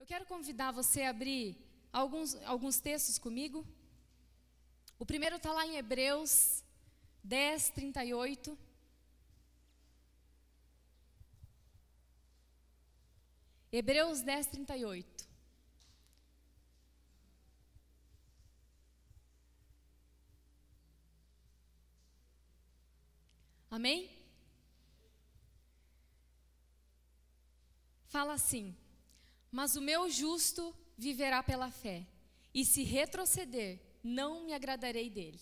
Eu quero convidar você a abrir alguns textos comigo. O primeiro está lá em Hebreus 10, 38. Hebreus 10, 38. Amém? Fala assim: mas o meu justo viverá pela fé, e se retroceder, não me agradarei dele.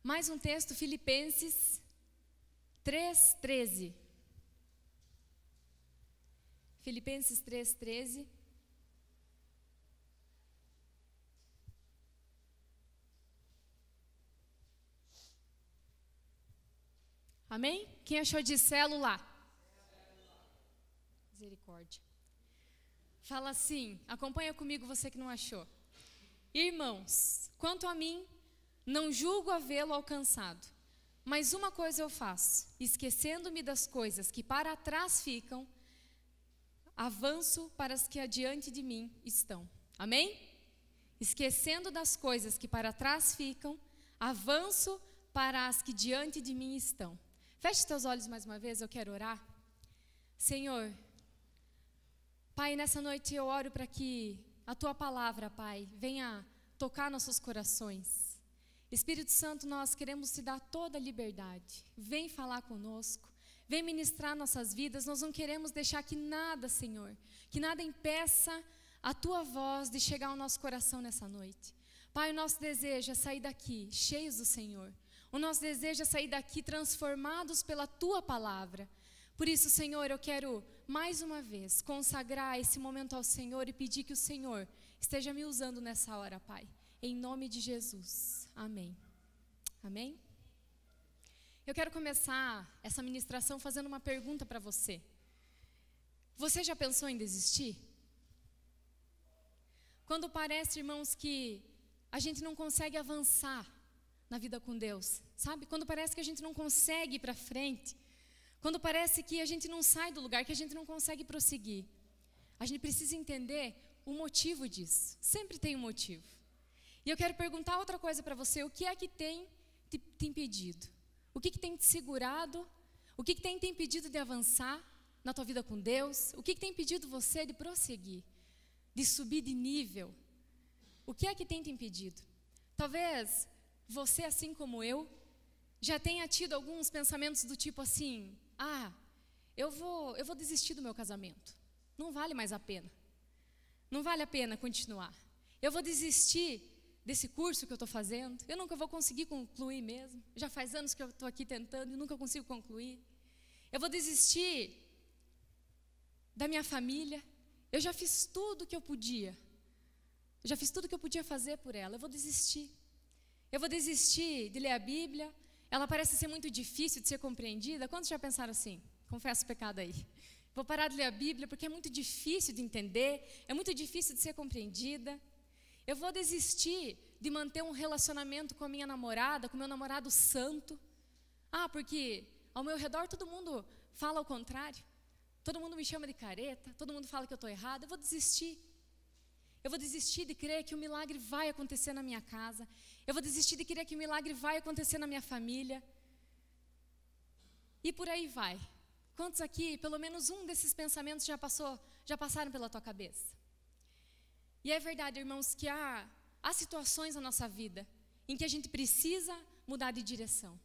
Mais um texto, Filipenses 3:13. Filipenses 3:13. Amém? Quem achou de célula? Misericórdia. Fala assim, acompanha comigo você que não achou. Irmãos, quanto a mim, não julgo havê-lo alcançado, mas uma coisa eu faço, esquecendo-me das coisas que para trás ficam, avanço para as que adiante de mim estão. Amém? Esquecendo das coisas que para trás ficam, avanço para as que diante de mim estão. Feche teus olhos mais uma vez, eu quero orar. Senhor, Pai, nessa noite eu oro para que a Tua palavra, Pai, venha tocar nossos corações. Espírito Santo, nós queremos Te dar toda a liberdade. Vem falar conosco, vem ministrar nossas vidas. Nós não queremos deixar que nada, Senhor, que nada impeça a Tua voz de chegar ao nosso coração nessa noite. Pai, o nosso desejo é sair daqui cheios do Senhor. O nosso desejo é sair daqui transformados pela Tua palavra. Por isso, Senhor, eu quero mais uma vez consagrar esse momento ao Senhor e pedir que o Senhor esteja me usando nessa hora, Pai. Em nome de Jesus. Amém. Amém? Eu quero começar essa ministração fazendo uma pergunta para você. Você já pensou em desistir? Quando parece, irmãos, que a gente não consegue avançar na vida com Deus, sabe? Quando parece que a gente não consegue ir para frente, quando parece que a gente não sai do lugar, que a gente não consegue prosseguir, a gente precisa entender o motivo disso. Sempre tem um motivo. E eu quero perguntar outra coisa para você: o que é que tem te impedido? O que tem te segurado? O que tem te impedido de avançar na tua vida com Deus? O que tem impedido você de prosseguir, de subir de nível? O que é que tem te impedido? Talvez você, assim como eu, já tenha tido alguns pensamentos do tipo assim: eu vou desistir do meu casamento. Não vale mais a pena. Não vale a pena continuar. Eu vou desistir desse curso que eu estou fazendo. Eu nunca vou conseguir concluir mesmo. Já faz anos que eu estou aqui tentando e nunca consigo concluir. Eu vou desistir da minha família. Eu já fiz tudo que eu podia. Eu já fiz tudo que eu podia fazer por ela. Eu vou desistir. Eu vou desistir de ler a Bíblia. Ela parece ser muito difícil de ser compreendida. Quantos já pensaram assim? Confesso o pecado aí. Vou parar de ler a Bíblia porque é muito difícil de entender, é muito difícil de ser compreendida. Eu vou desistir de manter um relacionamento com a minha namorada, com o meu namorado santo. Porque ao meu redor todo mundo fala ao contrário. Todo mundo me chama de careta, todo mundo fala que eu estou errada. Eu vou desistir. Eu vou desistir de crer que o milagre vai acontecer na minha casa. Eu vou desistir de crer que o milagre vai acontecer na minha família. E por aí vai. Quantos aqui, pelo menos um desses pensamentos já passaram pela tua cabeça? E é verdade, irmãos, que há situações na nossa vida em que a gente precisa mudar de direção.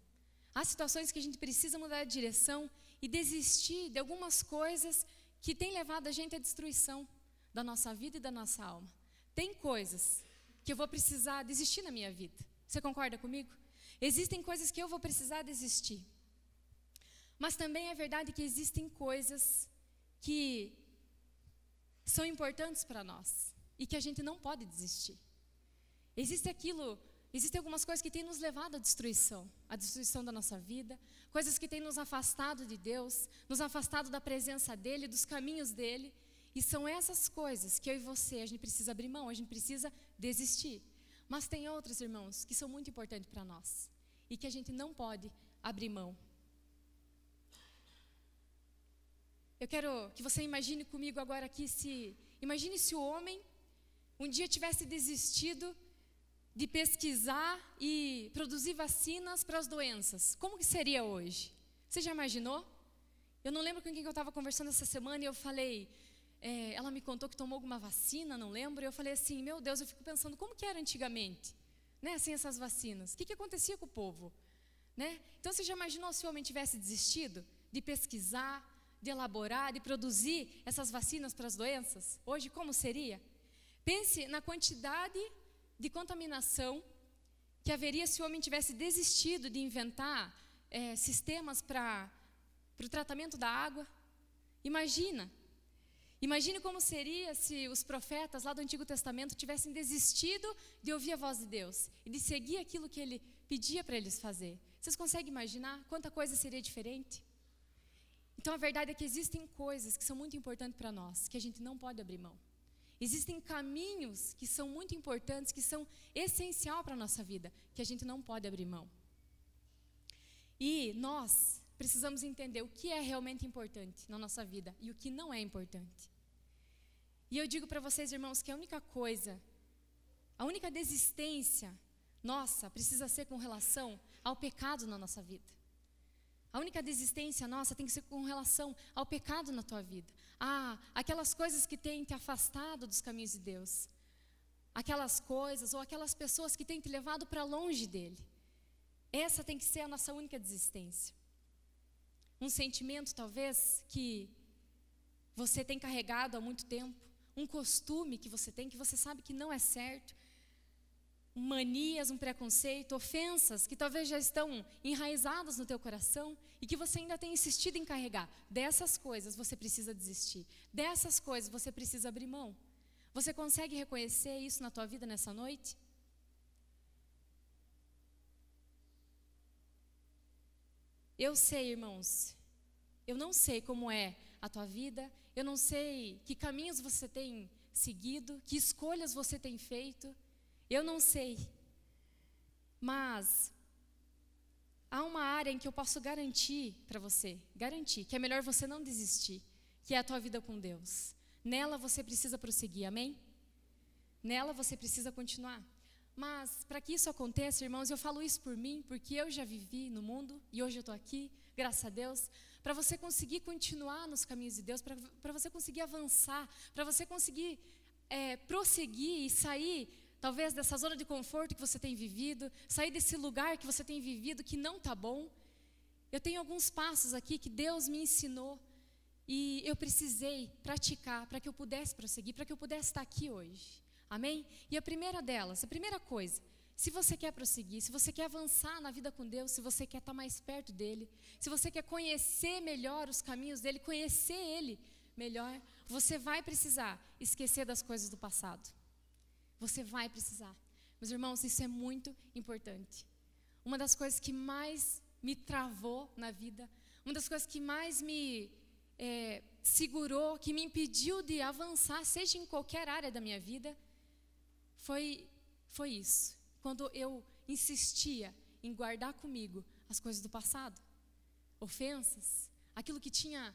Há situações que a gente precisa mudar de direção e desistir de algumas coisas que têm levado a gente à destruição da nossa vida e da nossa alma. Tem coisas que eu vou precisar desistir na minha vida. Você concorda comigo? Existem coisas que eu vou precisar desistir. Mas também é verdade que existem coisas que são importantes para nós e que a gente não pode desistir. Existem algumas coisas que têm nos levado à destruição da nossa vida, coisas que têm nos afastado de Deus, nos afastado da presença dEle, dos caminhos dEle. E são essas coisas que eu e você, a gente precisa abrir mão, a gente precisa desistir. Mas tem outras, irmãos, que são muito importantes para nós e que a gente não pode abrir mão. Eu quero que você imagine comigo agora aqui se Imagine se o homem um dia tivesse desistido de pesquisar e produzir vacinas para as doenças. Como que seria hoje? Você já imaginou? Eu não lembro com quem eu estava conversando essa semana e eu falei, ela me contou que tomou alguma vacina, não lembro, e eu falei assim, meu Deus, eu fico pensando, como que era antigamente, né, sem essas vacinas? O que acontecia com o povo? Né? Então, você já imaginou se o homem tivesse desistido de pesquisar, de elaborar, de produzir essas vacinas para as doenças? Hoje, como seria? Pense na quantidade de contaminação que haveria se o homem tivesse desistido de inventar sistemas para o tratamento da água. Imagine como seria se os profetas lá do Antigo Testamento tivessem desistido de ouvir a voz de Deus e de seguir aquilo que Ele pedia para eles fazer. Vocês conseguem imaginar quanta coisa seria diferente? Então, a verdade é que existem coisas que são muito importantes para nós, que a gente não pode abrir mão. Existem caminhos que são muito importantes, que são essencial para a nossa vida, que a gente não pode abrir mão. E nós precisamos entender o que é realmente importante na nossa vida e o que não é importante. E eu digo para vocês, irmãos, que a única desistência nossa precisa ser com relação ao pecado na nossa vida. A única desistência nossa tem que ser com relação ao pecado na tua vida. Aquelas coisas que têm te afastado dos caminhos de Deus. Aquelas coisas ou aquelas pessoas que têm te levado para longe dEle. Essa tem que ser a nossa única desistência. Um sentimento, talvez, que você tem carregado há muito tempo. Um costume que você tem, que você sabe que não é certo. Manias, um preconceito, ofensas que talvez já estão enraizadas no teu coração e que você ainda tem insistido em carregar. Dessas coisas você precisa desistir. Dessas coisas você precisa abrir mão. Você consegue reconhecer isso na tua vida nessa noite? Eu sei, irmãos, eu não sei como é a tua vida, eu não sei que caminhos você tem seguido, que escolhas você tem feito. Eu não sei, mas há uma área em que eu posso garantir para você, que é melhor você não desistir, que é a tua vida com Deus. Nela você precisa prosseguir, amém? Nela você precisa continuar. Mas para que isso aconteça, irmãos, eu falo isso por mim, porque eu já vivi no mundo e hoje eu estou aqui, graças a Deus, para você conseguir continuar nos caminhos de Deus, para você conseguir avançar, para você conseguir prosseguir e sair talvez dessa zona de conforto que você tem vivido, sair desse lugar que você tem vivido que não está bom. Eu tenho alguns passos aqui que Deus me ensinou e eu precisei praticar para que eu pudesse prosseguir, para que eu pudesse estar aqui hoje. Amém? E a primeira delas, a primeira coisa, se você quer prosseguir, se você quer avançar na vida com Deus, se você quer estar mais perto dEle, se você quer conhecer melhor os caminhos dEle, conhecer Ele melhor, você vai precisar esquecer das coisas do passado. Você vai precisar. Meus irmãos, isso é muito importante. Uma das coisas que mais me travou na vida, uma das coisas que mais me segurou, que me impediu de avançar, seja em qualquer área da minha vida, foi isso. Quando eu insistia em guardar comigo as coisas do passado, ofensas, aquilo que tinha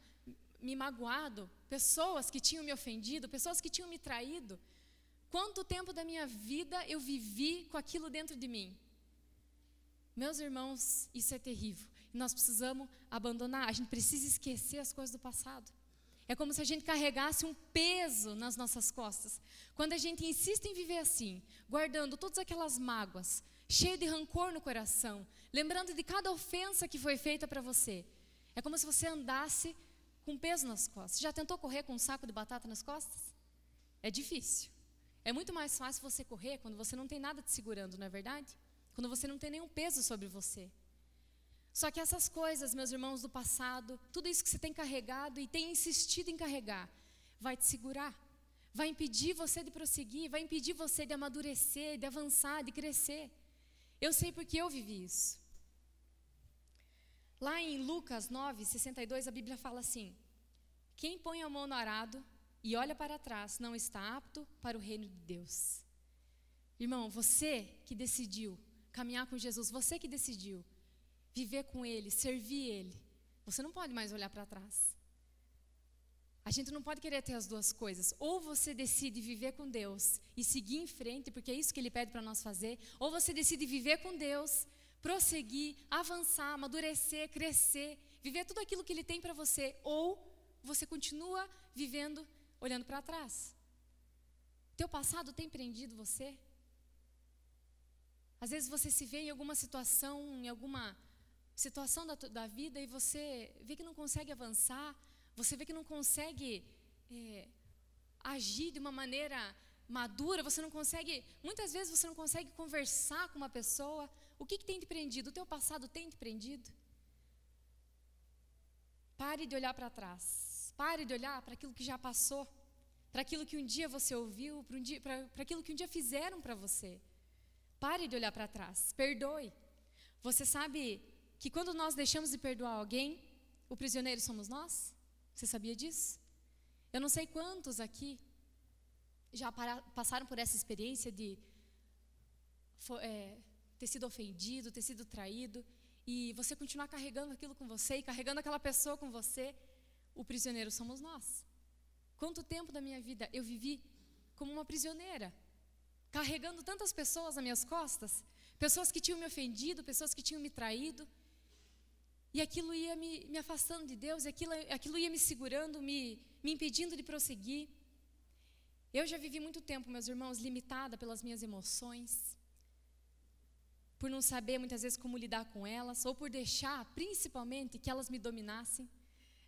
me magoado, pessoas que tinham me ofendido, pessoas que tinham me traído. Quanto tempo da minha vida eu vivi com aquilo dentro de mim? Meus irmãos, isso é terrível. Nós precisamos abandonar, a gente precisa esquecer as coisas do passado. É como se a gente carregasse um peso nas nossas costas. Quando a gente insiste em viver assim, guardando todas aquelas mágoas, cheio de rancor no coração, lembrando de cada ofensa que foi feita para você, é como se você andasse com peso nas costas. Já tentou correr com um saco de batata nas costas? É difícil. É muito mais fácil você correr quando você não tem nada te segurando, não é verdade? Quando você não tem nenhum peso sobre você. Só que essas coisas, meus irmãos, do passado, tudo isso que você tem carregado e tem insistido em carregar, vai te segurar. Vai impedir você de prosseguir, vai impedir você de amadurecer, de avançar, de crescer. Eu sei porque eu vivi isso. Lá em Lucas 9:62, a Bíblia fala assim: quem põe a mão no arado e olha para trás não está apto para o reino de Deus. Irmão, você que decidiu caminhar com Jesus, você que decidiu viver com Ele, servir Ele, você não pode mais olhar para trás. A gente não pode querer ter as duas coisas. Ou você decide viver com Deus e seguir em frente, porque é isso que Ele pede para nós fazer. Ou você decide viver com Deus, prosseguir, avançar, amadurecer, crescer, viver tudo aquilo que Ele tem para você. Ou você continua vivendo, olhando para trás. Teu passado tem prendido você? Às vezes você se vê em alguma situação da vida e você vê que não consegue avançar, você vê que não consegue agir de uma maneira madura, muitas vezes você não consegue conversar com uma pessoa. O que tem te prendido? O teu passado tem te prendido? Pare de olhar para trás, pare de olhar para aquilo que já passou, para aquilo que um dia você ouviu, para aquilo que um dia fizeram para você. Pare de olhar para trás, perdoe. Você sabe que quando nós deixamos de perdoar alguém, o prisioneiro somos nós? Você sabia disso? Eu não sei quantos aqui já passaram por essa experiência de ter sido ofendido, ter sido traído, e você continuar carregando aquilo com você, e carregando aquela pessoa com você. O prisioneiro somos nós. Quanto tempo da minha vida eu vivi como uma prisioneira, carregando tantas pessoas nas minhas costas, pessoas que tinham me ofendido, pessoas que tinham me traído, e aquilo ia me afastando de Deus, aquilo ia me segurando, me impedindo de prosseguir. Eu já vivi muito tempo, meus irmãos, limitada pelas minhas emoções, por não saber muitas vezes como lidar com elas, ou por deixar, principalmente, que elas me dominassem,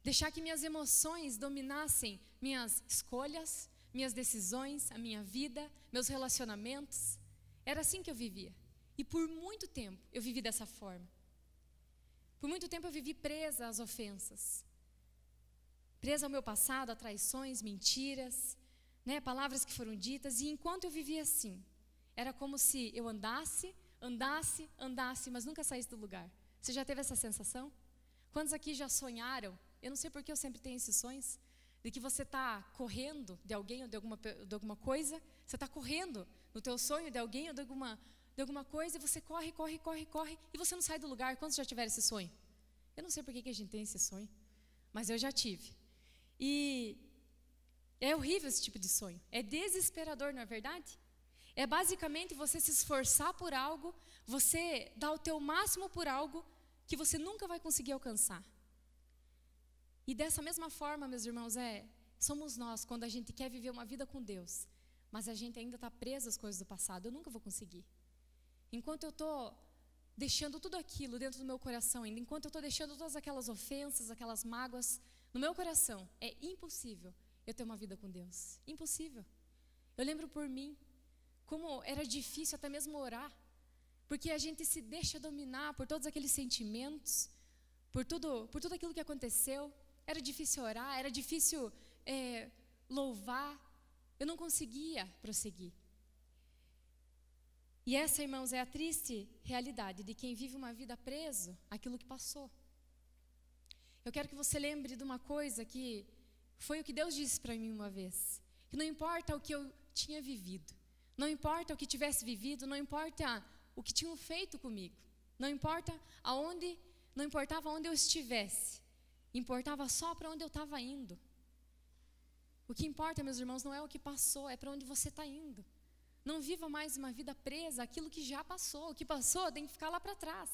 deixar que minhas emoções dominassem minhas escolhas, minhas decisões, a minha vida, meus relacionamentos. Era assim que eu vivia. E por muito tempo eu vivi dessa forma. Por muito tempo eu vivi presa às ofensas, presa ao meu passado, a traições, mentiras, palavras que foram ditas. E enquanto eu vivia assim, era como se eu andasse, mas nunca saísse do lugar. Você já teve essa sensação? Quantos aqui já sonharam? Eu não sei porque eu sempre tenho esses sonhos, de que você está correndo de alguém ou de alguma coisa. Você está correndo no teu sonho de alguém ou de alguma coisa, e você corre, e você não sai do lugar. Quantos já tiveram esse sonho? Eu não sei por que a gente tem esse sonho, mas eu já tive. E é horrível esse tipo de sonho. É desesperador, não é verdade? É basicamente você se esforçar por algo, você dar o teu máximo por algo que você nunca vai conseguir alcançar. E dessa mesma forma, meus irmãos, somos nós quando a gente quer viver uma vida com Deus, mas a gente ainda está preso às coisas do passado. Eu nunca vou conseguir. Enquanto eu estou deixando tudo aquilo dentro do meu coração ainda, enquanto eu estou deixando todas aquelas ofensas, aquelas mágoas no meu coração, é impossível eu ter uma vida com Deus. Impossível. Eu lembro por mim, como era difícil até mesmo orar, porque a gente se deixa dominar por todos aqueles sentimentos, por tudo aquilo que aconteceu. Era difícil orar, era difícil louvar. Eu não conseguia prosseguir. E essa, irmãos, é a triste realidade de quem vive uma vida preso àquilo que passou. Eu quero que você lembre de uma coisa que foi o que Deus disse para mim uma vez, que não importa o que eu tinha vivido, não importa o que tivesse vivido, não importa o que tinham feito comigo, não importava onde eu estivesse, importava só para onde eu estava indo. O que importa, meus irmãos, não é o que passou, é para onde você está indo. Não viva mais uma vida presa àquilo que já passou. O que passou tem que ficar lá para trás.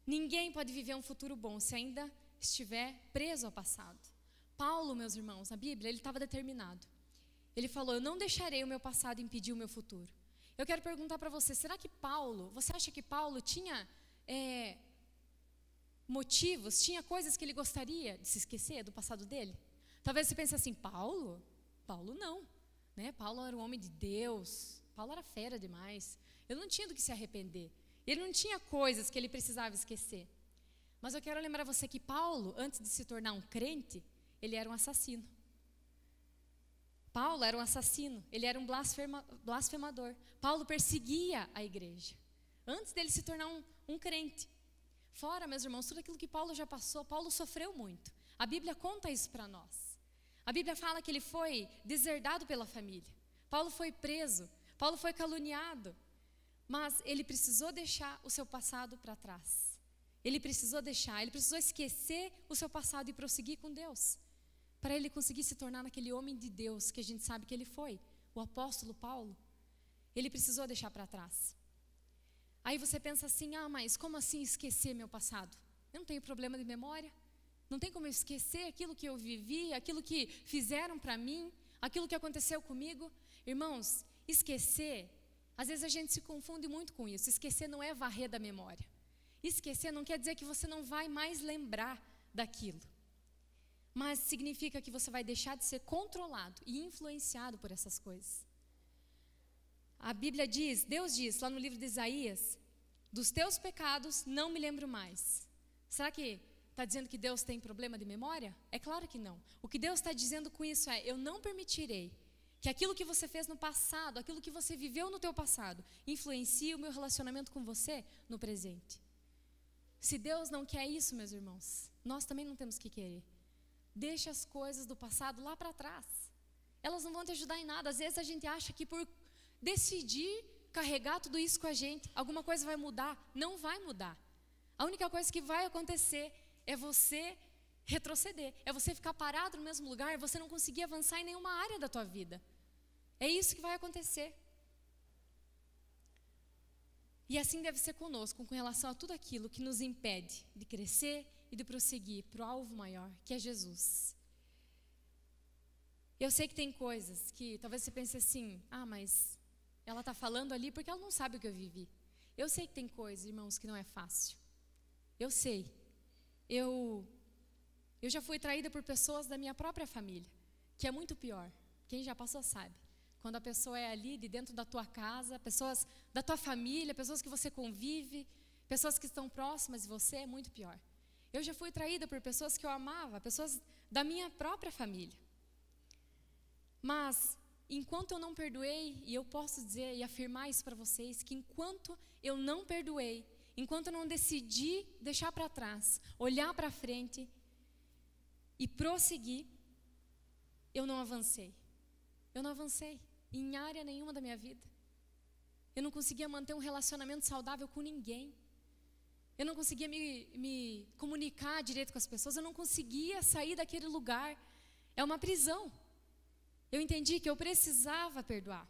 Ninguém pode viver um futuro bom se ainda estiver preso ao passado. Paulo, meus irmãos, na Bíblia, ele estava determinado. Ele falou: eu não deixarei o meu passado impedir o meu futuro. Eu quero perguntar para você, você acha que Paulo tinha motivos, tinha coisas que ele gostaria de se esquecer do passado dele? Talvez você pense assim: Paulo não. Paulo era um homem de Deus, Paulo era fera demais, ele não tinha do que se arrepender, ele não tinha coisas que ele precisava esquecer. Mas eu quero lembrar você que Paulo, antes de se tornar um crente, ele era um assassino. Paulo era um assassino, ele era um blasfemador. Paulo perseguia a igreja, antes dele se tornar um crente. Fora, meus irmãos, tudo aquilo que Paulo já passou, Paulo sofreu muito. A Bíblia conta isso para nós. A Bíblia fala que ele foi deserdado pela família. Paulo foi preso, Paulo foi caluniado. Mas ele precisou deixar o seu passado para trás. Ele precisou esquecer o seu passado e prosseguir com Deus. para ele conseguir se tornar naquele homem de Deus que a gente sabe que ele foi, o apóstolo Paulo, ele precisou deixar para trás. Aí você pensa assim, mas como assim esquecer meu passado? Eu não tenho problema de memória, não tem como eu esquecer aquilo que eu vivi, aquilo que fizeram para mim, aquilo que aconteceu comigo. Irmãos, esquecer, às vezes a gente se confunde muito com isso. Esquecer não é varrer da memória. Esquecer não quer dizer que você não vai mais lembrar daquilo, mas significa que você vai deixar de ser controlado e influenciado por essas coisas. A Bíblia diz, Deus diz lá no livro de Isaías, dos teus pecados não me lembro mais. Será que está dizendo que Deus tem problema de memória? É claro que não. O que Deus está dizendo com isso é, eu não permitirei que aquilo que você fez no passado, aquilo que você viveu no teu passado, influencie o meu relacionamento com você no presente. Se Deus não quer isso, meus irmãos, nós também não temos que querer. Deixa as coisas do passado lá para trás. Elas não vão te ajudar em nada. Às vezes a gente acha que por decidir carregar tudo isso com a gente, alguma coisa vai mudar. Não vai mudar. A única coisa que vai acontecer é você retroceder, é você ficar parado no mesmo lugar, é você não conseguir avançar em nenhuma área da tua vida. É isso que vai acontecer. E assim deve ser conosco, com relação a tudo aquilo que nos impede de crescer e de prosseguir para o alvo maior, que é Jesus. Eu sei que tem coisas que talvez você pense assim, mas ela está falando ali porque ela não sabe o que eu vivi. Eu sei que tem coisas, irmãos, que não é fácil. Eu sei. Eu já fui traída por pessoas da minha própria família, que é muito pior. Quem já passou sabe. Quando a pessoa é ali de dentro da tua casa, pessoas da tua família, pessoas que você convive, pessoas que estão próximas de você, é muito pior. Eu já fui traída por pessoas que eu amava, pessoas da minha própria família. Mas, enquanto eu não perdoei, e eu posso dizer e afirmar isso para vocês, que enquanto eu não perdoei, enquanto eu não decidi deixar para trás, olhar para frente e prosseguir, eu não avancei. Eu não avancei em área nenhuma da minha vida. Eu não conseguia manter um relacionamento saudável com ninguém. Eu não conseguia me comunicar direito com as pessoas. Eu não conseguia sair daquele lugar. É uma prisão. Eu entendi que eu precisava perdoar.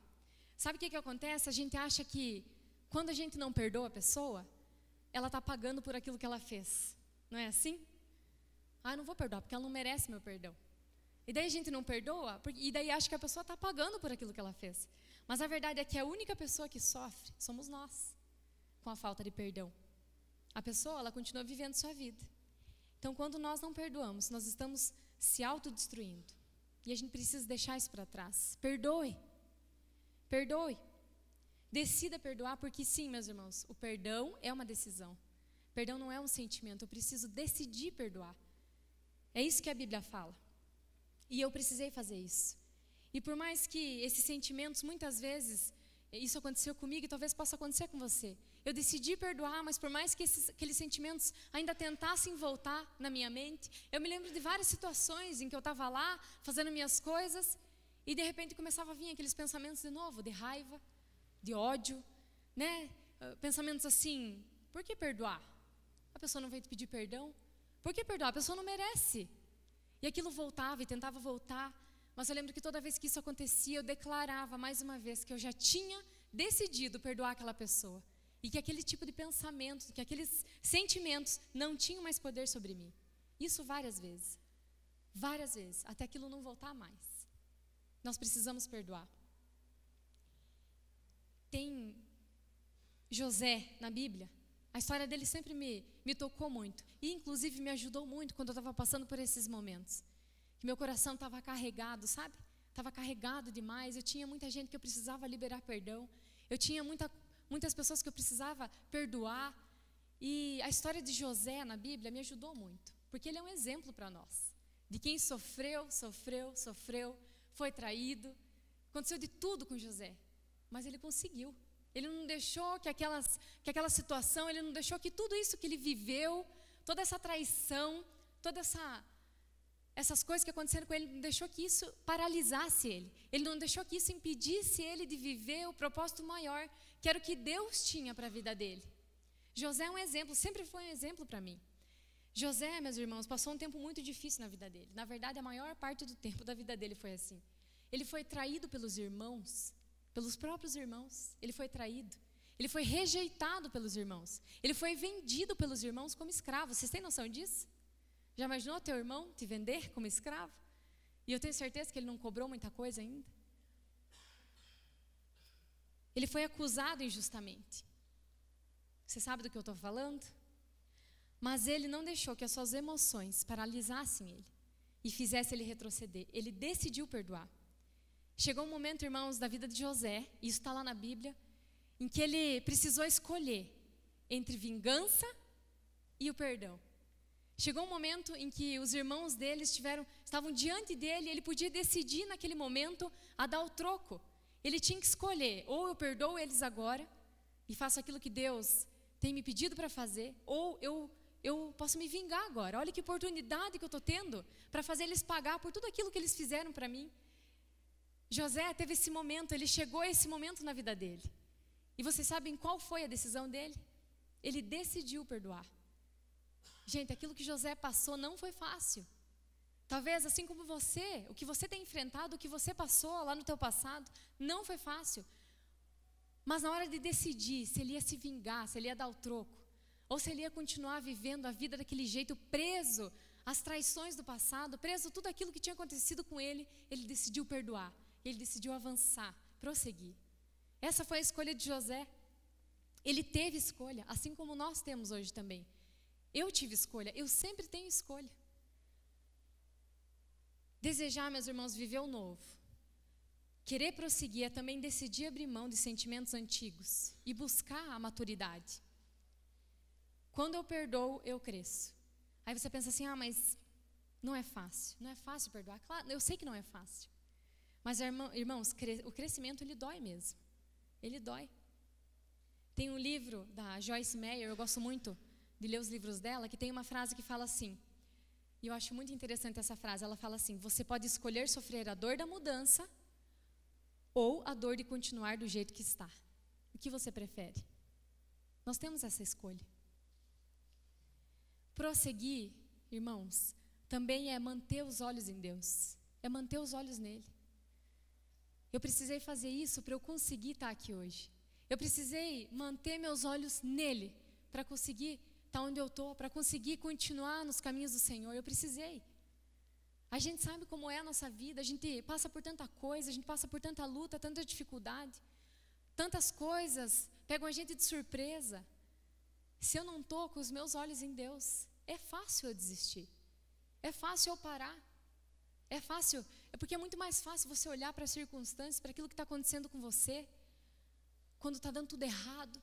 Sabe o que acontece? A gente acha que quando a gente não perdoa a pessoa, ela está pagando por aquilo que ela fez. Não é assim? Eu não vou perdoar porque ela não merece meu perdão. E daí a gente não perdoa, e daí acha que a pessoa está pagando por aquilo que ela fez. Mas a verdade é que a única pessoa que sofre somos nós, com a falta de perdão. A pessoa, ela continua vivendo sua vida. Então, quando nós não perdoamos, nós estamos se autodestruindo. E a gente precisa deixar isso para trás. Perdoe. Perdoe. Decida perdoar, porque sim, meus irmãos, o perdão é uma decisão. Perdão não é um sentimento, eu preciso decidir perdoar. É isso que a Bíblia fala. E eu precisei fazer isso. E por mais que esses sentimentos, muitas vezes, isso aconteceu comigo e talvez possa acontecer com você. Eu decidi perdoar, mas por mais que aqueles sentimentos ainda tentassem voltar na minha mente, eu me lembro de várias situações em que eu estava lá, fazendo minhas coisas, e de repente começava a vir aqueles pensamentos de novo, de raiva, de ódio, né? Pensamentos assim, por que perdoar? A pessoa não veio te pedir perdão? Por que perdoar? A pessoa não merece. E aquilo voltava e tentava voltar, mas eu lembro que toda vez que isso acontecia, eu declarava mais uma vez que eu já tinha decidido perdoar aquela pessoa. E que aquele tipo de pensamento, que aqueles sentimentos não tinham mais poder sobre mim. Isso várias vezes, até aquilo não voltar mais. Nós precisamos perdoar. Tem José na Bíblia. A história dele sempre me tocou muito. E inclusive me ajudou muito quando eu estava passando por esses momentos. Que meu coração estava carregado, sabe? Estava carregado demais. Eu tinha muita gente que eu precisava liberar perdão. Eu tinha muitas pessoas que eu precisava perdoar. E a história de José na Bíblia me ajudou muito. Porque ele é um exemplo para nós. De quem sofreu, foi traído. Aconteceu de tudo com José. Mas ele conseguiu. Ele não deixou que aquela situação, ele não deixou que tudo isso que ele viveu, toda essa traição, todas essas coisas que aconteceram com ele, ele não deixou que isso paralisasse ele. Ele não deixou que isso impedisse ele de viver o propósito maior, que era o que Deus tinha para a vida dele. José é um exemplo, sempre foi um exemplo para mim. José, meus irmãos, passou um tempo muito difícil na vida dele. Na verdade, a maior parte do tempo da vida dele foi assim. Ele foi traído pelos irmãos, pelos próprios irmãos. Ele foi traído. Ele foi rejeitado pelos irmãos. Ele foi vendido pelos irmãos como escravo. Vocês têm noção disso? Já imaginou teu irmão te vender como escravo? E eu tenho certeza que ele não cobrou muita coisa ainda. Ele foi acusado injustamente. Você sabe do que eu estou falando? Mas ele não deixou que as suas emoções paralisassem ele e fizessem ele retroceder. Ele decidiu perdoar. Chegou um momento, irmãos, da vida de José, e isso está lá na Bíblia, em que ele precisou escolher entre vingança e o perdão. Chegou um momento em que os irmãos dele estavam diante dele, e ele podia decidir naquele momento a dar o troco. Ele tinha que escolher: ou eu perdoo eles agora e faço aquilo que Deus tem me pedido para fazer, ou eu posso me vingar agora. Olha que oportunidade que eu estou tendo para fazer eles pagar por tudo aquilo que eles fizeram para mim. José teve esse momento, ele chegou a esse momento na vida dele. E vocês sabem qual foi a decisão dele? Ele decidiu perdoar. Gente, aquilo que José passou não foi fácil. Talvez assim como você, o que você tem enfrentado, o que você passou lá no teu passado, não foi fácil. Mas na hora de decidir se ele ia se vingar, se ele ia dar o troco, ou se ele ia continuar vivendo a vida daquele jeito, preso às traições do passado, preso a tudo aquilo que tinha acontecido com ele, ele decidiu perdoar. Ele decidiu avançar, prosseguir. Essa foi a escolha de José. Ele teve escolha, assim como nós temos hoje também. Eu tive escolha, eu sempre tenho escolha. Desejar, meus irmãos, viver o novo. Querer prosseguir é também decidir abrir mão de sentimentos antigos e buscar a maturidade. Quando eu perdoo, eu cresço. Aí você pensa assim: mas não é fácil. Não é fácil perdoar. Claro, eu sei que não é fácil. Mas, irmãos, o crescimento, ele dói mesmo. Ele dói. Tem um livro da Joyce Meyer, eu gosto muito de ler os livros dela, que tem uma frase que fala assim, e eu acho muito interessante essa frase. Ela fala assim: você pode escolher sofrer a dor da mudança ou a dor de continuar do jeito que está. O que você prefere? Nós temos essa escolha. Prosseguir, irmãos, também é manter os olhos em Deus. É manter os olhos nele. Eu precisei fazer isso para eu conseguir estar aqui hoje. Eu precisei manter meus olhos nele para conseguir estar onde eu estou, para conseguir continuar nos caminhos do Senhor. Eu precisei. A gente sabe como é a nossa vida, a gente passa por tanta coisa, a gente passa por tanta luta, tanta dificuldade. Tantas coisas pegam a gente de surpresa. Se eu não estou com os meus olhos em Deus, é fácil eu desistir. É fácil eu parar. É fácil, é porque é muito mais fácil você olhar para as circunstâncias, para aquilo que está acontecendo com você, quando está dando tudo errado.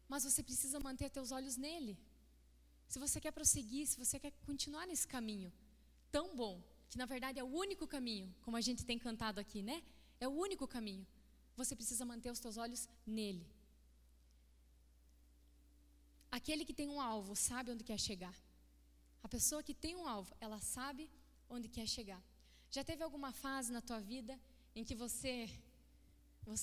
Mas você precisa manter teus olhos nele. Se você quer prosseguir, se você quer continuar nesse caminho tão bom, que na verdade é o único caminho, como a gente tem cantado aqui, né? É o único caminho. Você precisa manter os teus olhos nele. Aquele que tem um alvo sabe onde quer chegar. A pessoa que tem um alvo, ela sabe onde quer chegar. Já teve alguma fase na tua vida em que você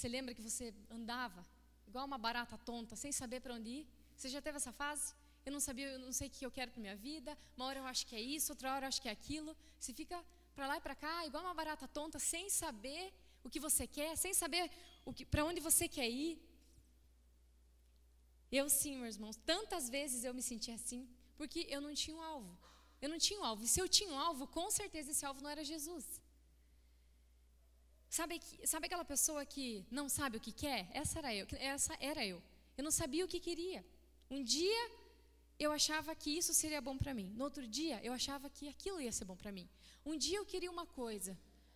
lembra que você andava igual uma barata tonta, sem saber para onde ir? Você já teve essa fase? Eu não sabia, eu não sei o que eu quero para minha vida. Uma hora eu acho que é isso, outra hora eu acho que é aquilo. Você fica para lá e para cá, igual uma barata tonta, sem saber o que você quer, sem saber para onde você quer ir. Eu sim, meus irmãos, tantas vezes eu me senti assim, porque eu não tinha um alvo. Eu não tinha um alvo. E se eu tinha um alvo, com certeza esse alvo não era Jesus. Sabe aquela pessoa que não sabe o que quer? Essa era eu. Eu não sabia o que queria. Um dia eu achava que isso seria bom para mim. No outro dia eu achava que aquilo ia ser bom para mim. Um dia eu queria uma coisa.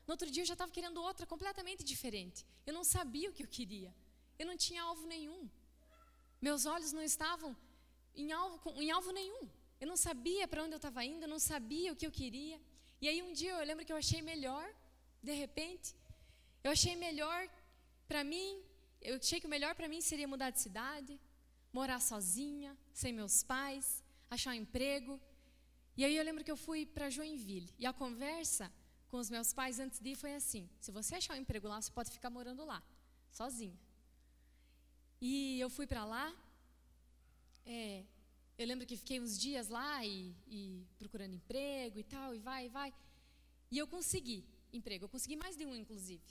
No outro dia eu já estava querendo outra completamente diferente. Eu não sabia o que eu queria. Eu não tinha alvo nenhum. Meus olhos não estavam em alvo nenhum. Eu não sabia para onde eu estava indo, eu não sabia o que eu queria. E aí um dia eu lembro que eu achei melhor, de repente, eu achei melhor para mim, eu achei que o melhor para mim seria mudar de cidade, morar sozinha, sem meus pais, achar um emprego. E aí eu lembro que eu fui para Joinville. E a conversa com os meus pais antes de ir foi assim: se você achar um emprego lá, você pode ficar morando lá, sozinha. E eu fui para lá, eu lembro que fiquei uns dias lá e procurando emprego e tal, e vai. E eu consegui emprego, eu consegui mais de um, inclusive.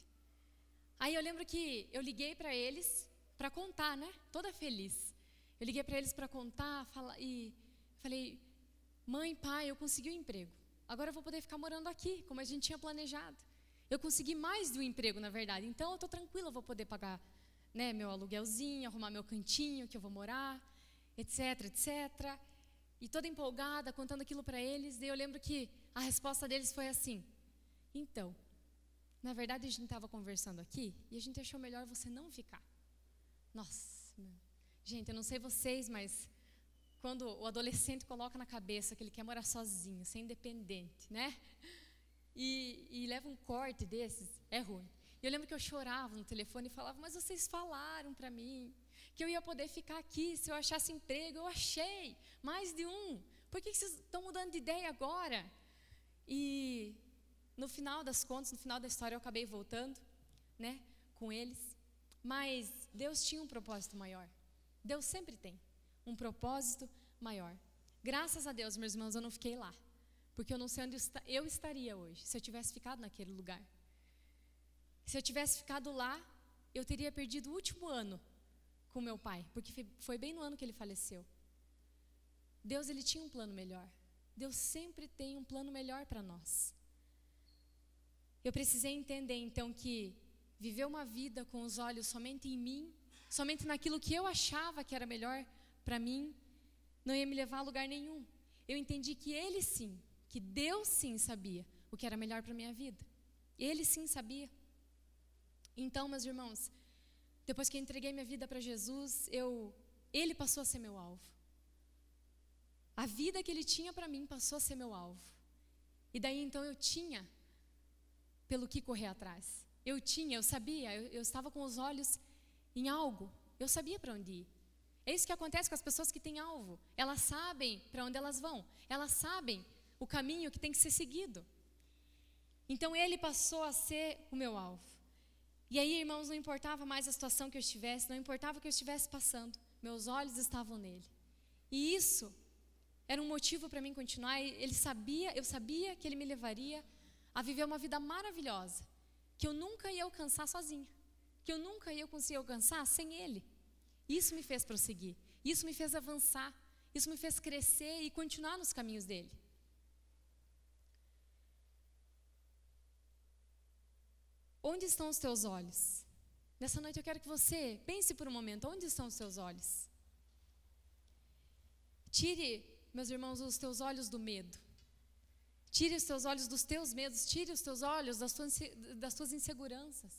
Aí eu lembro que eu liguei para eles para contar, né? Toda feliz. Eu liguei para eles para contar e falei, mãe, pai, eu consegui um emprego. Agora eu vou poder ficar morando aqui, como a gente tinha planejado. Eu consegui mais de um emprego, na verdade. Então eu estou tranquila, eu vou poder pagar, né, meu aluguelzinho, arrumar meu cantinho que eu vou morar, etc. E toda empolgada, contando aquilo para eles. Daí eu lembro que a resposta deles foi assim, então, na verdade a gente estava conversando aqui e a gente achou melhor você não ficar. Nossa, gente, eu não sei vocês, mas quando o adolescente coloca na cabeça que ele quer morar sozinho, ser independente, né? E leva um corte desses, é ruim. E eu lembro que eu chorava no telefone e falava, mas vocês falaram para mim que eu ia poder ficar aqui se eu achasse emprego. Eu achei, mais de um. Por que vocês estão mudando de ideia agora? E no final das contas, no final da história, eu acabei voltando, né, com eles. Mas Deus tinha um propósito maior. Deus sempre tem um propósito maior. Graças a Deus, meus irmãos, eu não fiquei lá. Porque eu não sei onde eu estaria hoje, se eu tivesse ficado naquele lugar. Se eu tivesse ficado lá, eu teria perdido o último ano com meu pai, porque foi bem no ano que ele faleceu. Deus, ele tinha um plano melhor. Deus sempre tem um plano melhor para nós. Eu precisei entender, então, que viver uma vida com os olhos somente em mim, somente naquilo que eu achava que era melhor para mim, não ia me levar a lugar nenhum. Eu entendi que Ele sim, que Deus sim sabia o que era melhor para a minha vida. Ele sim sabia. Então, meus irmãos, depois que eu entreguei minha vida para Jesus, Ele passou a ser meu alvo. A vida que Ele tinha para mim passou a ser meu alvo. E daí então eu tinha pelo que correr atrás. Eu sabia, eu estava com os olhos em algo. Eu sabia para onde ir. É isso que acontece com as pessoas que têm alvo. Elas sabem para onde elas vão. Elas sabem o caminho que tem que ser seguido. Então Ele passou a ser o meu alvo. E aí, irmãos, não importava mais a situação que eu estivesse, não importava o que eu estivesse passando. Meus olhos estavam nele. E isso era um motivo para mim continuar. Eu sabia que Ele me levaria a viver uma vida maravilhosa, que eu nunca ia alcançar sozinha, que eu nunca ia conseguir alcançar sem Ele. Isso me fez prosseguir, isso me fez avançar, isso me fez crescer e continuar nos caminhos dEle. Onde estão os teus olhos? Nessa noite eu quero que você pense por um momento, onde estão os teus olhos? Tire, meus irmãos, os teus olhos do medo. Tire os teus olhos dos teus medos, tire os teus olhos das tuas inseguranças.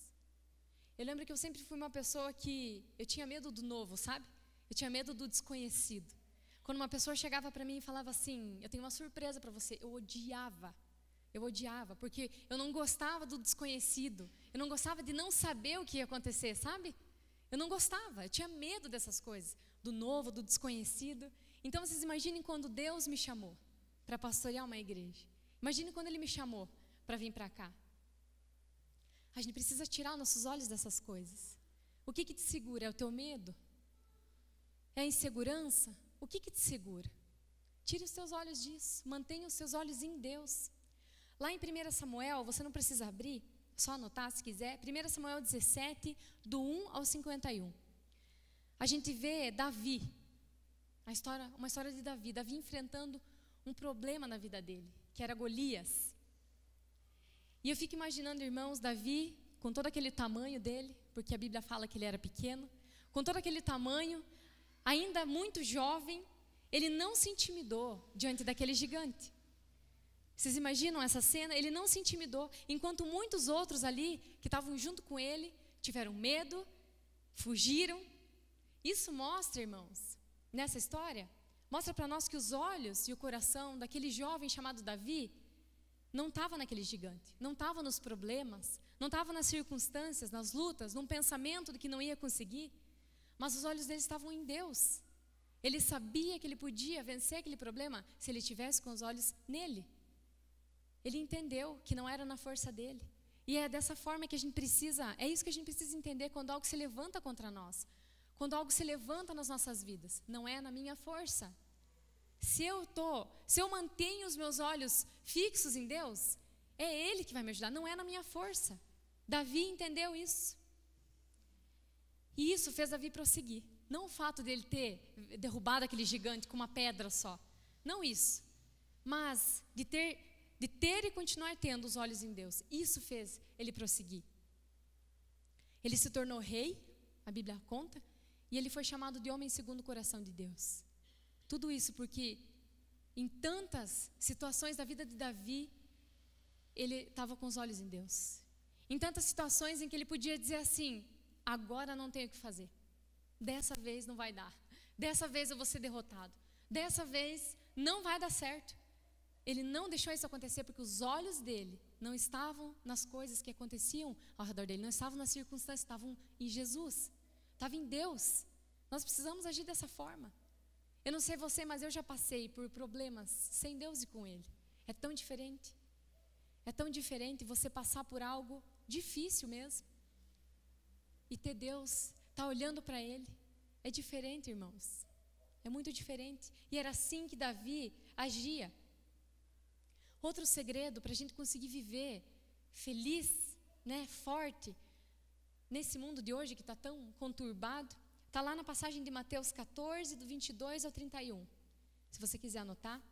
Eu lembro que eu sempre fui uma pessoa que eu tinha medo do novo, sabe? Eu tinha medo do desconhecido. Quando uma pessoa chegava para mim e falava assim, eu tenho uma surpresa para você, eu odiava, porque eu não gostava do desconhecido, eu não gostava de não saber o que ia acontecer, sabe? Eu não gostava, eu tinha medo dessas coisas, do novo, do desconhecido. Então vocês imaginem quando Deus me chamou para pastorear uma igreja. Imagine quando Ele me chamou para vir para cá. A gente precisa tirar nossos olhos dessas coisas. O que te segura? É o teu medo? É a insegurança? O que te segura? Tire os teus olhos disso. Mantenha os seus olhos em Deus. Lá em 1 Samuel, você não precisa abrir, só anotar se quiser. 1 Samuel 17, do 1 ao 51. A gente vê Davi, uma história de Davi. Davi enfrentando um problema na vida dele, que era Golias. E eu fico imaginando, irmãos, Davi, com todo aquele tamanho dele, porque a Bíblia fala que ele era pequeno, com todo aquele tamanho, ainda muito jovem, ele não se intimidou diante daquele gigante. Vocês imaginam essa cena? Ele não se intimidou, enquanto muitos outros ali, que estavam junto com ele, tiveram medo, fugiram. Isso mostra, irmãos, nessa história, mostra para nós que os olhos e o coração daquele jovem chamado Davi não estava naquele gigante, não estava nos problemas, não estava nas circunstâncias, nas lutas, num pensamento de que não ia conseguir, mas os olhos dele estavam em Deus. Ele sabia que ele podia vencer aquele problema se ele tivesse com os olhos nele. Ele entendeu que não era na força dele. E é dessa forma que a gente precisa, é isso que a gente precisa entender quando algo se levanta contra nós. Quando algo se levanta nas nossas vidas, não é na minha força, se eu mantenho os meus olhos fixos em Deus, é Ele que vai me ajudar, não é na minha força. Davi entendeu isso. E isso fez Davi prosseguir. Não o fato dele ter derrubado aquele gigante com uma pedra só. Não isso. Mas de ter e continuar tendo os olhos em Deus. Isso fez ele prosseguir. Ele se tornou rei, a Bíblia conta, e ele foi chamado de homem segundo o coração de Deus. Tudo isso porque em tantas situações da vida de Davi, ele estava com os olhos em Deus. Em tantas situações em que ele podia dizer assim, agora não tenho o que fazer. Dessa vez não vai dar. Dessa vez eu vou ser derrotado. Dessa vez não vai dar certo. Ele não deixou isso acontecer porque os olhos dele não estavam nas coisas que aconteciam ao redor dele, não estavam nas circunstâncias, estavam em Jesus, estavam em Deus. Nós precisamos agir dessa forma. Eu não sei você, mas eu já passei por problemas sem Deus e com Ele. É tão diferente. É tão diferente você passar por algo difícil mesmo e ter Deus, estar olhando para Ele. É diferente, irmãos. É muito diferente. E era assim que Davi agia. Outro segredo para a gente conseguir viver feliz, né, forte, nesse mundo de hoje que está tão conturbado, está lá na passagem de Mateus 14, do 22 ao 31. Se você quiser anotar.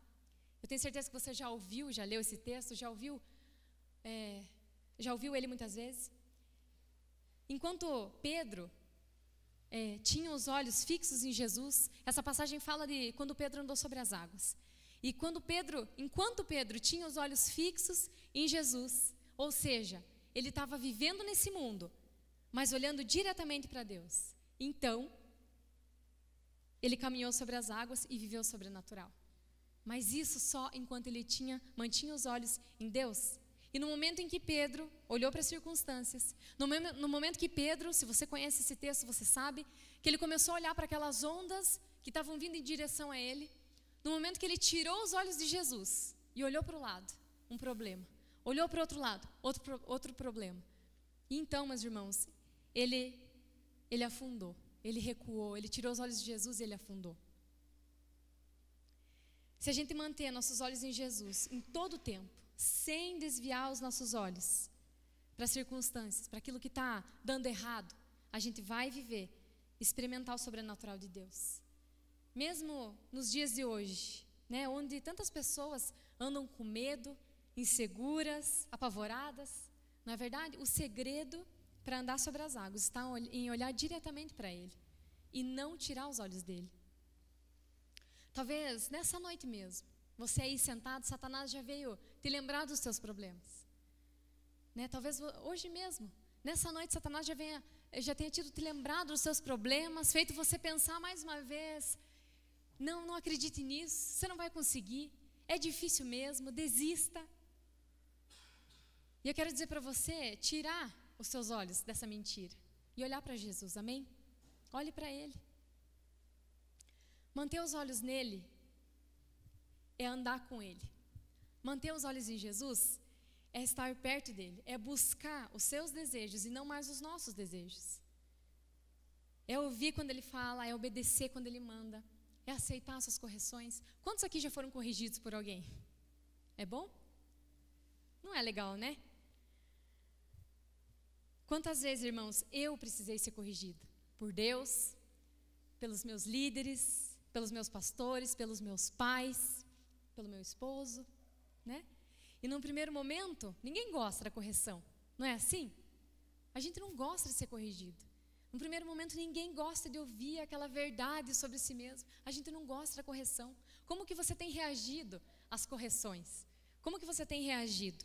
Eu tenho certeza que você já ouviu, já leu esse texto, já ouviu ele muitas vezes. Enquanto Pedro tinha os olhos fixos em Jesus, essa passagem fala de quando Pedro andou sobre as águas. E enquanto Pedro tinha os olhos fixos em Jesus, ou seja, ele estava vivendo nesse mundo, mas olhando diretamente para Deus. Então, ele caminhou sobre as águas e viveu o sobrenatural. Mas isso só enquanto ele mantinha os olhos em Deus. E no momento em que Pedro olhou para as circunstâncias, no momento que Pedro, se você conhece esse texto, você sabe, que ele começou a olhar para aquelas ondas que estavam vindo em direção a ele, no momento que ele tirou os olhos de Jesus e olhou para o lado, um problema. Olhou para o outro lado, outro problema. E então, meus irmãos, ele afundou, ele recuou, ele tirou os olhos de Jesus e ele afundou. Se a gente manter nossos olhos em Jesus em todo o tempo, sem desviar os nossos olhos para as circunstâncias, para aquilo que está dando errado, a gente vai viver, experimentar o sobrenatural de Deus. Mesmo nos dias de hoje, né, onde tantas pessoas andam com medo, inseguras, apavoradas, não é verdade? O segredo para andar sobre as águas está em olhar diretamente para Ele e não tirar os olhos dele. Talvez nessa noite mesmo, você aí sentado, Satanás já veio te lembrar dos seus problemas. Né? Talvez hoje mesmo, nessa noite, Satanás já tenha tido te lembrado dos seus problemas, feito você pensar mais uma vez, não acredite nisso, você não vai conseguir, é difícil mesmo, desista. E eu quero dizer para você, tirar os seus olhos dessa mentira e olhar para Jesus, amém? Olhe para Ele. Manter os olhos nele é andar com Ele. Manter os olhos em Jesus é estar perto dele, é buscar os seus desejos e não mais os nossos desejos. É ouvir quando Ele fala, é obedecer quando Ele manda, é aceitar suas correções. Quantos aqui já foram corrigidos por alguém? É bom? Não é legal, né? Quantas vezes, irmãos, eu precisei ser corrigida? Por Deus, pelos meus líderes, pelos meus pastores, pelos meus pais, pelo meu esposo, né? E num primeiro momento, ninguém gosta da correção, não é assim? A gente não gosta de ser corrigido. No primeiro momento, ninguém gosta de ouvir aquela verdade sobre si mesmo. A gente não gosta da correção. Como que você tem reagido às correções? Como que você tem reagido?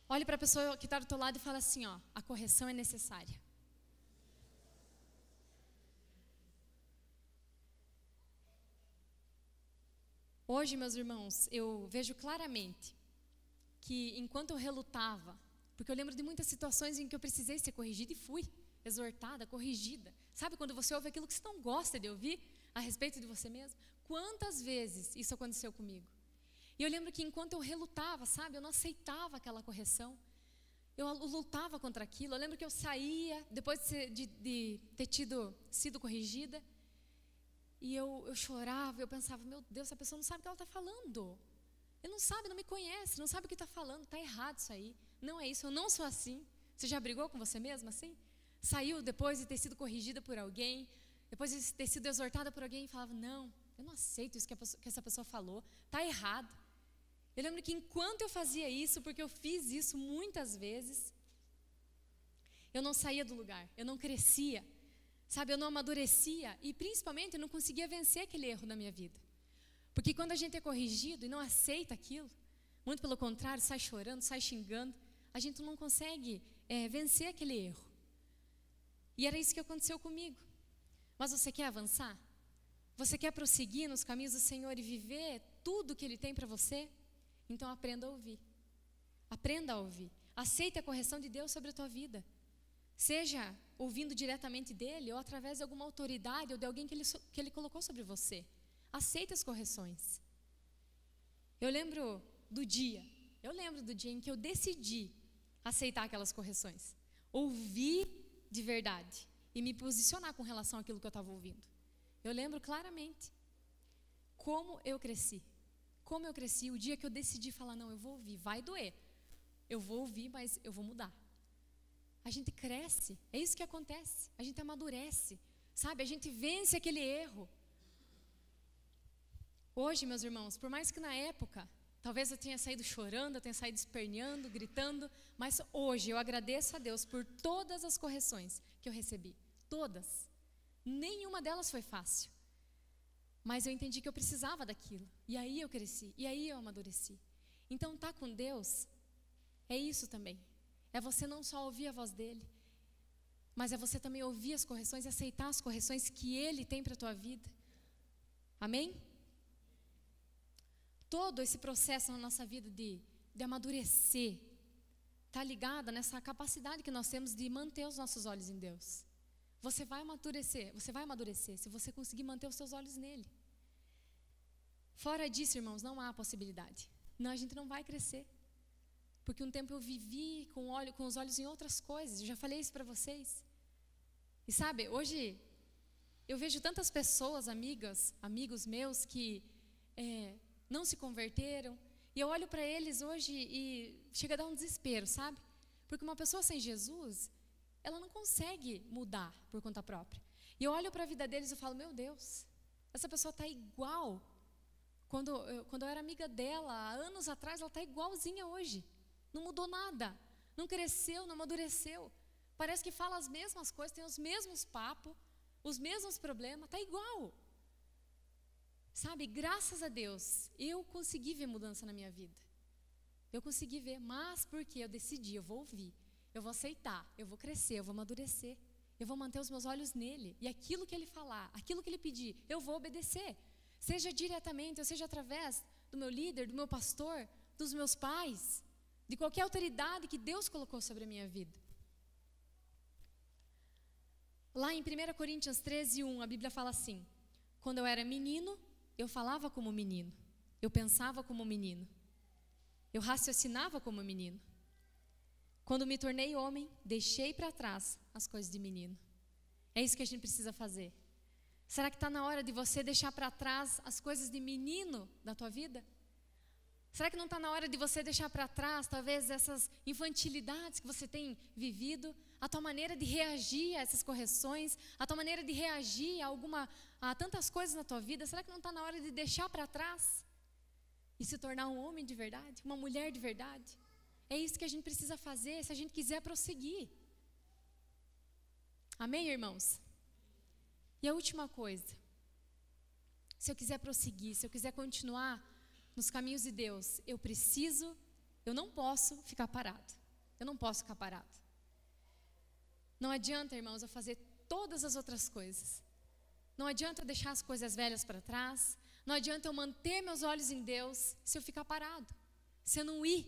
Olhe para a pessoa que está do teu lado e fala assim, ó, a correção é necessária. Hoje, meus irmãos, eu vejo claramente que enquanto eu relutava, porque eu lembro de muitas situações em que eu precisei ser corrigida e fui exortada, corrigida. Sabe quando você ouve aquilo que você não gosta de ouvir a respeito de você mesmo? Quantas vezes isso aconteceu comigo? E eu lembro que enquanto eu relutava, sabe, eu não aceitava aquela correção. Eu lutava contra aquilo. Eu lembro que eu saía, depois de ter sido corrigida, E eu chorava, eu pensava, meu Deus, essa pessoa não sabe o que ela está falando. Ele não sabe, não me conhece, não sabe o que está falando, está errado isso aí. Não é isso, eu não sou assim. Você já brigou com você mesma assim? Saiu depois de ter sido corrigida por alguém, depois de ter sido exortada por alguém e falava, não, eu não aceito isso que essa pessoa falou, está errado. Eu lembro que enquanto eu fazia isso, porque eu fiz isso muitas vezes, eu não saía do lugar, eu não crescia, sabe, eu não amadurecia e principalmente eu não conseguia vencer aquele erro na minha vida. Porque quando a gente é corrigido e não aceita aquilo, muito pelo contrário, sai chorando, sai xingando, a gente não consegue vencer aquele erro. E era isso que aconteceu comigo. Mas você quer avançar? Você quer prosseguir nos caminhos do Senhor e viver tudo que Ele tem para você? Então aprenda a ouvir. Aprenda a ouvir. Aceite a correção de Deus sobre a tua vida. Seja ouvindo diretamente dEle ou através de alguma autoridade ou de alguém que Ele colocou sobre você. Aceite as correções. Eu lembro do dia em que eu decidi aceitar aquelas correções. Ouvir de verdade e me posicionar com relação àquilo que eu estava ouvindo. Eu lembro claramente como eu cresci. Como eu cresci o dia que eu decidi falar, não, eu vou ouvir, vai doer. Eu vou ouvir, mas eu vou mudar. A gente cresce, é isso que acontece. A gente amadurece, sabe? A gente vence aquele erro. Hoje, meus irmãos, por mais que na época, talvez eu tenha saído chorando, eu tenha saído esperneando, gritando, mas hoje eu agradeço a Deus por todas as correções que eu recebi. Todas. Nenhuma delas foi fácil. Mas eu entendi que eu precisava daquilo. E aí eu cresci, e aí eu amadureci. Então, estar com Deus é isso também. É você não só ouvir a voz dEle, mas é você também ouvir as correções e aceitar as correções que Ele tem para a tua vida. Amém? Todo esse processo na nossa vida de amadurecer está ligado nessa capacidade que nós temos de manter os nossos olhos em Deus. Você vai amadurecer se você conseguir manter os seus olhos nele. Fora disso, irmãos, não há possibilidade. Não, a gente não vai crescer. Porque um tempo eu vivi com os olhos em outras coisas. Eu já falei isso para vocês. E sabe, hoje eu vejo tantas pessoas, amigos meus que não se converteram. E eu olho para eles hoje e chega a dar um desespero, sabe? Porque uma pessoa sem Jesus, ela não consegue mudar por conta própria. E eu olho para a vida deles e falo, meu Deus, essa pessoa está igual. Quando eu era amiga dela, há anos atrás, ela está igualzinha hoje. Não mudou nada, não cresceu, não amadureceu. Parece que fala as mesmas coisas, tem os mesmos papos, os mesmos problemas, está igual. Sabe, graças a Deus, eu consegui ver mudança na minha vida. Eu consegui ver, mas porque eu decidi, eu vou ouvir, eu vou aceitar, eu vou crescer, eu vou amadurecer. Eu vou manter os meus olhos nele. E aquilo que ele falar, aquilo que ele pedir, eu vou obedecer. Seja diretamente, ou seja através do meu líder, do meu pastor, dos meus pais, de qualquer autoridade que Deus colocou sobre a minha vida. Lá em 1 Coríntios 13:1, a Bíblia fala assim: quando eu era menino, eu falava como menino, eu pensava como menino, eu raciocinava como menino. Quando me tornei homem, deixei para trás as coisas de menino. É isso que a gente precisa fazer. Será que está na hora de você deixar para trás as coisas de menino da tua vida? Será que não está na hora de você deixar para trás, talvez, essas infantilidades que você tem vivido? A tua maneira de reagir a essas correções, a tua maneira de reagir a tantas coisas na tua vida, será que não está na hora de deixar para trás e se tornar um homem de verdade, uma mulher de verdade? É isso que a gente precisa fazer se a gente quiser prosseguir. Amém, irmãos? E a última coisa, se eu quiser prosseguir, se eu quiser continuar nos caminhos de Deus, eu não posso ficar parado. Eu não posso ficar parado. Não adianta, irmãos, eu fazer todas as outras coisas. Não adianta eu deixar as coisas velhas para trás. Não adianta eu manter meus olhos em Deus se eu ficar parado, se eu não ir.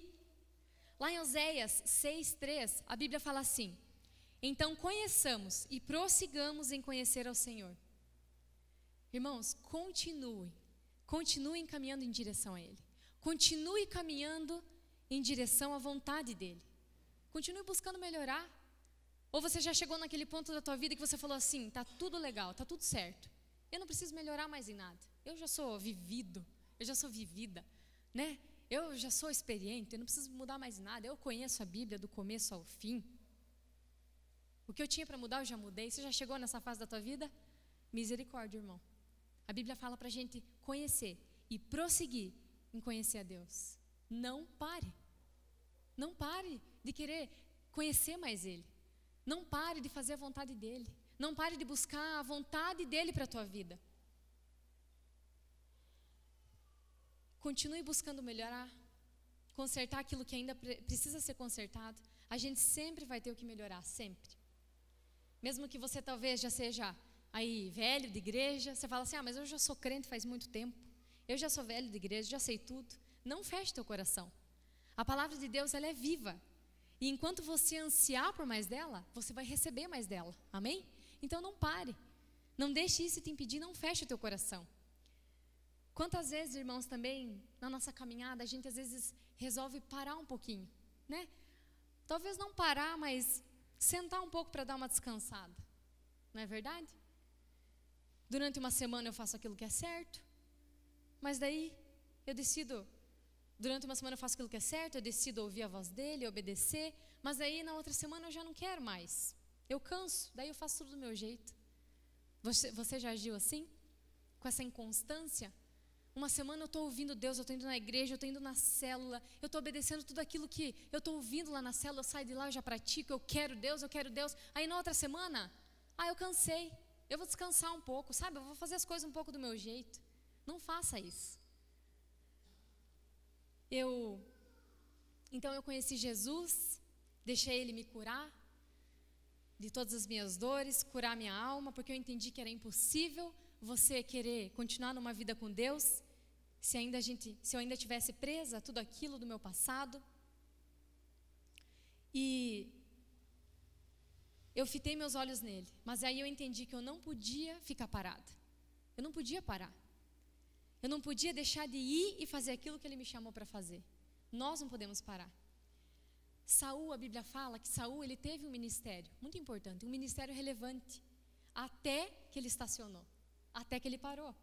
Lá em Oséias 6:3, a Bíblia fala assim: então conheçamos e prossigamos em conhecer ao Senhor. Irmãos, continuem caminhando em direção a Ele. Continue caminhando em direção à vontade dEle. Continue buscando melhorar. Ou você já chegou naquele ponto da tua vida que você falou assim, está tudo legal, está tudo certo. Eu não preciso melhorar mais em nada. Eu já sou vivido, eu já sou vivida, né? Eu já sou experiente, eu não preciso mudar mais nada. Eu conheço a Bíblia do começo ao fim. O que eu tinha para mudar, eu já mudei. Você já chegou nessa fase da tua vida? Misericórdia, irmão. A Bíblia fala para a gente conhecer e prosseguir em conhecer a Deus. Não pare. Não pare de querer conhecer mais Ele. Não pare de fazer a vontade dEle. Não pare de buscar a vontade dEle para a tua vida. Continue buscando melhorar, consertar aquilo que ainda precisa ser consertado. A gente sempre vai ter o que melhorar, sempre. Mesmo que você talvez já seja aí velho de igreja, você fala assim, mas eu já sou crente faz muito tempo. Eu já sou velho de igreja, já sei tudo. Não feche teu coração. A palavra de Deus, ela é viva. E enquanto você ansiar por mais dela, você vai receber mais dela. Amém? Então não pare. Não deixe isso te impedir, não feche o teu coração. Quantas vezes, irmãos, também na nossa caminhada, a gente às vezes resolve parar um pouquinho, né? Talvez não parar, mas sentar um pouco para dar uma descansada. Não é verdade? Durante uma semana eu faço aquilo que é certo, mas daí eu decido, durante uma semana eu faço aquilo que é certo, eu decido ouvir a voz dele, obedecer, mas daí na outra semana eu já não quero mais. Eu canso, daí eu faço tudo do meu jeito. Você já agiu assim? Com essa inconstância? Uma semana eu estou ouvindo Deus, eu estou indo na igreja, eu estou indo na célula, eu estou obedecendo tudo aquilo que eu estou ouvindo lá na célula, eu saio de lá, eu já pratico, eu quero Deus. Aí na outra semana, eu cansei, eu vou descansar um pouco, sabe? Eu vou fazer as coisas um pouco do meu jeito. Não faça isso. Então eu conheci Jesus, deixei Ele me curar de todas as minhas dores, curar minha alma, porque eu entendi que era impossível você querer continuar numa vida com Deus se eu ainda tivesse presa a tudo aquilo do meu passado. E eu fitei meus olhos nele, mas aí eu entendi que eu não podia ficar parada. Eu não podia parar. Eu não podia deixar de ir e fazer aquilo que ele me chamou para fazer. Nós não podemos parar. Saul, a Bíblia fala que Saul, ele teve um ministério muito importante, um ministério relevante, até que ele estacionou, até que ele parou.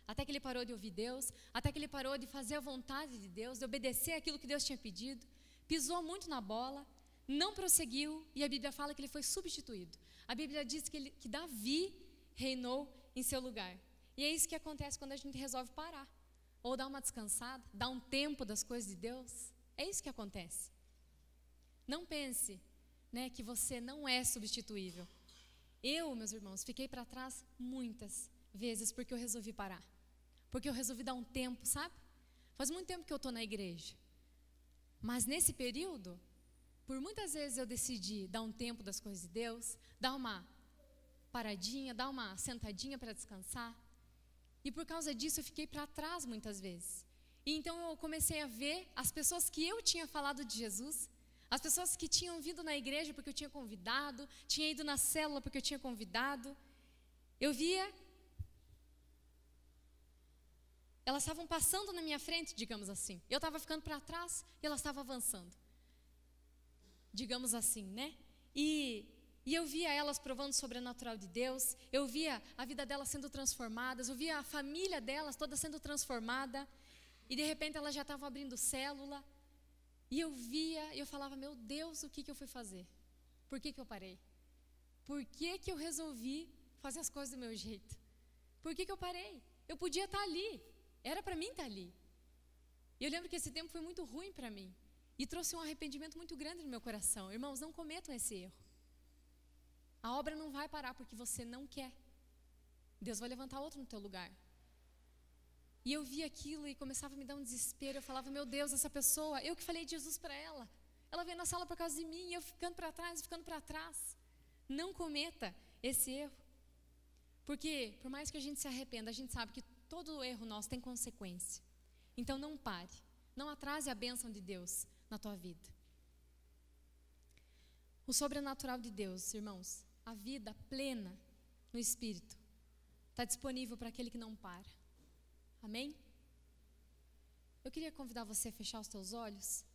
Até que ele parou de ouvir Deus, até que ele parou de fazer a vontade de Deus, de obedecer aquilo que Deus tinha pedido, pisou muito na bola, não prosseguiu, e a Bíblia fala que ele foi substituído. A Bíblia diz que Davi reinou em seu lugar. E é isso que acontece quando a gente resolve parar, ou dar uma descansada, dar um tempo das coisas de Deus. É isso que acontece. Não pense, né, que você não é substituível. Eu, meus irmãos, fiquei para trás muitas vezes porque eu resolvi parar. Porque eu resolvi dar um tempo, sabe? Faz muito tempo que eu estou na igreja. Mas nesse período, por muitas vezes eu decidi dar um tempo das coisas de Deus, dar uma paradinha, dar uma sentadinha para descansar. E por causa disso eu fiquei para trás muitas vezes. E então eu comecei a ver as pessoas que eu tinha falado de Jesus, as pessoas que tinham vindo na igreja porque eu tinha convidado, tinha ido na célula porque eu tinha convidado. Eu via, elas estavam passando na minha frente, digamos assim. Eu estava ficando para trás e elas estavam avançando, digamos assim, né? E eu via elas provando o sobrenatural de Deus, eu via a vida delas sendo transformada, eu via a família delas toda sendo transformada, e de repente elas já estavam abrindo célula, e eu via, e eu falava, meu Deus, o que eu fui fazer? Por que eu parei? Por que eu resolvi fazer as coisas do meu jeito? Por que eu parei? Eu podia estar ali, era para mim estar ali. E eu lembro que esse tempo foi muito ruim para mim, e trouxe um arrependimento muito grande no meu coração. Irmãos, não cometam esse erro. A obra não vai parar porque você não quer. Deus vai levantar outro no teu lugar. E eu via aquilo e começava a me dar um desespero. Eu falava, meu Deus, essa pessoa, eu que falei de Jesus para ela. Ela veio na sala por causa de mim, e eu ficando para trás. Não cometa esse erro. Porque, por mais que a gente se arrependa, a gente sabe que todo erro nosso tem consequência. Então não pare. Não atrase a bênção de Deus na tua vida. O sobrenatural de Deus, irmãos, a vida plena no Espírito, está disponível para aquele que não para. Amém? Eu queria convidar você a fechar os teus olhos.